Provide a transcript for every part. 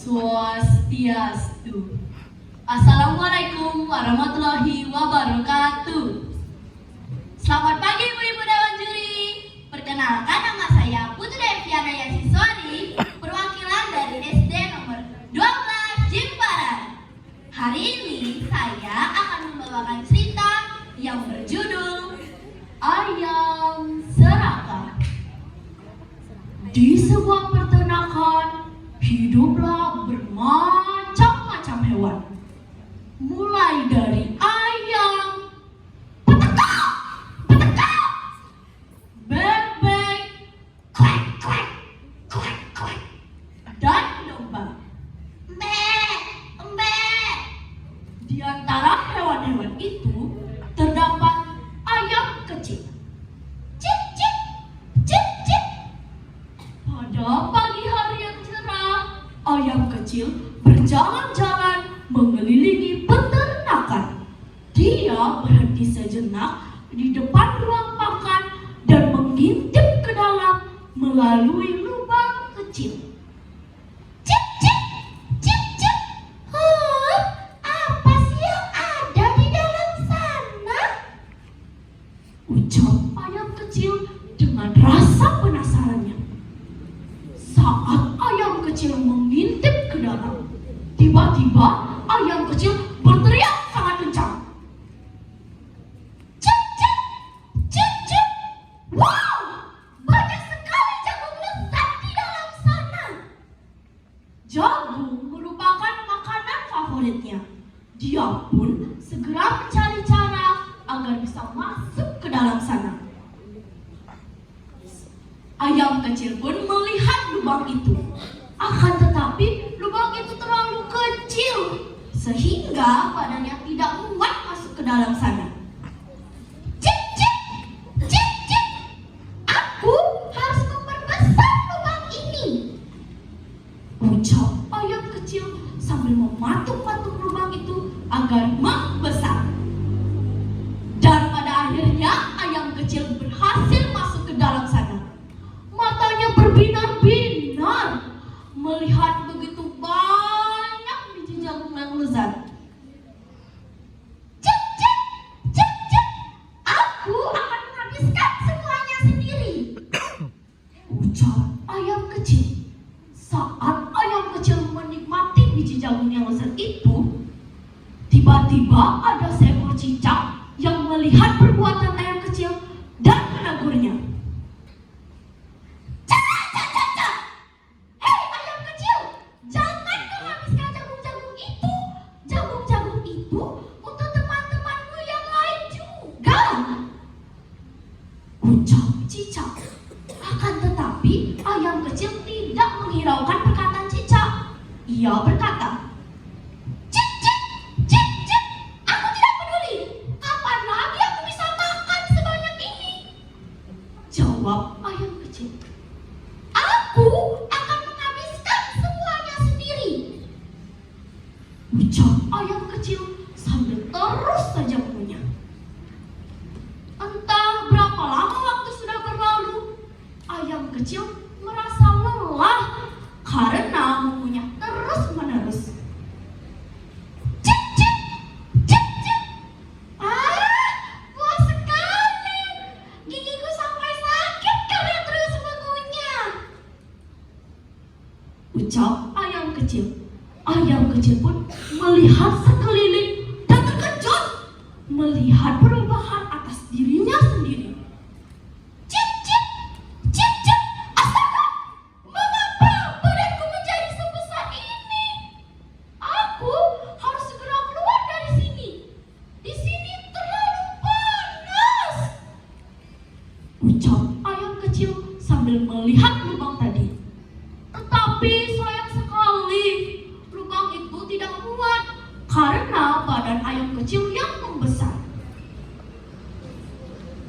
Swastiastu. Assalamualaikum warahmatullahi wabarakatuh. Selamat pagi ibu-ibu dewan juri. Perkenalkan, nama saya Putri Deviana Yasiswari, perwakilan dari SD nomor 12 Jimbaran. Hari ini saya akan membawakan cerita yang berjudul Ayam Serakah. Di sebuah peternakan hiduplah bermacam-macam hewan. Mulai dari ayam, petekak, petekak, bebek, kwek, kwek, kwek, kwek, dan domba, mbek, mbek. Di antara hewan-hewan itu terdapat ayam kecil, cip, cip, cip, cip. Pada pagi hari yang cerah, ayam kecil berjalan-jalan mengelilingi peternakan. Dia berhenti sejenak di depan ruang makan dan mengintip ke dalam melalui lubang kecil. Cip, cip, cip, cip. Apa sih yang ada di dalam sana? Ucap ayam kecil dengan rasa penasarannya. Saat ayam kecil mengintip ke dalam, tiba-tiba ayam kecil berteriak sangat kencang. Cip, cip, cip, cip. Wow, banyak sekali jagung lezat di dalam sana. Jagung merupakan makanan favoritnya. Dia pun segera mencari cara agar bisa masuk ke dalam sana. Ayam kecil pun melihat lubang itu. Akan tetapi lubang itu terlalu kecil sehingga badannya tidak muat masuk ke dalam sana. Cip, cip, cip, cip. Aku harus memperbesar lubang ini, ucap ayam kecil sambil mematuk-matuk lubang itu agar membesar. Dan pada akhirnya ayam kecil berhasil masuk ke dalam sana. Matanya berbinar-binar melihat begitu banyak biji jagung yang lezat. Cip, cip, cip, cip. Aku akan menghabiskan semuanya sendiri, ucap ayam kecil. Saat ayam kecil menikmati biji jagung yang lezat itu, tiba-tiba ada seekor cicak yang melihat perbuatan ayam kecil dan menegurnya. Ucap cicak. Akan tetapi ayam kecil tidak menghiraukan perkataan cicak. Ia berkata, cip, cip, cip, cip. Aku tidak peduli. Kapan lagi aku bisa makan sebanyak ini? Jawab ayam kecil. Aku akan menghabiskan semuanya sendiri, ucap ayam kecil sambil terus saja mengunyah. Entah berapa lama waktu sudah berlalu, ayam kecil merasa lelah karena mengunyah terus-menerus. Cip, cip, cip, cip. Puas sekali. Gigiku sampai sakit karena terus mengunyah, ucap ayam kecil. Ayam kecil pun melihat sekeliling dan terkejut melihat perubahan atas dirinya sendiri. Cip, cip, cip, cip. Astaga, mengapa badanku menjadi sebesar ini? Aku harus segera keluar dari sini. Di sini terlalu panas, ucap ayam kecil sambil melihat lubang tadi. Tetapi sayang sekali, lubang itu tidak muat karena badan ayam kecil yang membesar.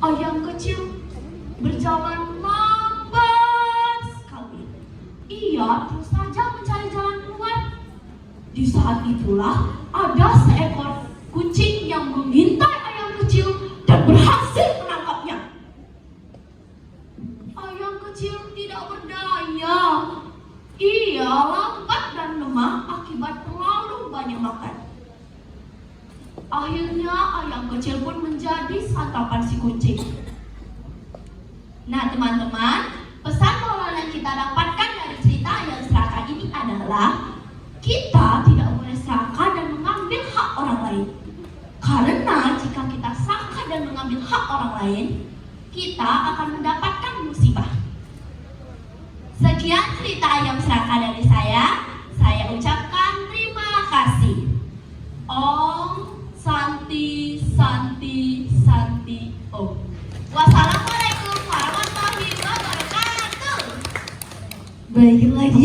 Ayam kecil berjalan lambat sekali. Ia terus saja mencari jalan keluar. Di saat itulah ada seekor kucing yang mengintai ayam kecil dan berhasil menangkapnya. Ayam kecil tidak berdaya. Ia lambat dan lemah makan. Akhirnya ayam kecil pun menjadi santapan si kucing. Nah teman-teman, pesan moral yang kita dapatkan dari cerita ayam serakah ini adalah kita tidak boleh serakah dan mengambil hak orang lain. Karena jika kita serakah dan mengambil hak orang lain, kita akan mendapatkan musibah. Sekian cerita ayam serakah dari saya ucapkan terima kasih. Om Santi Santi Santi Om. Wassalamualaikum warahmatullahi wabarakatuh. Baiklah dia.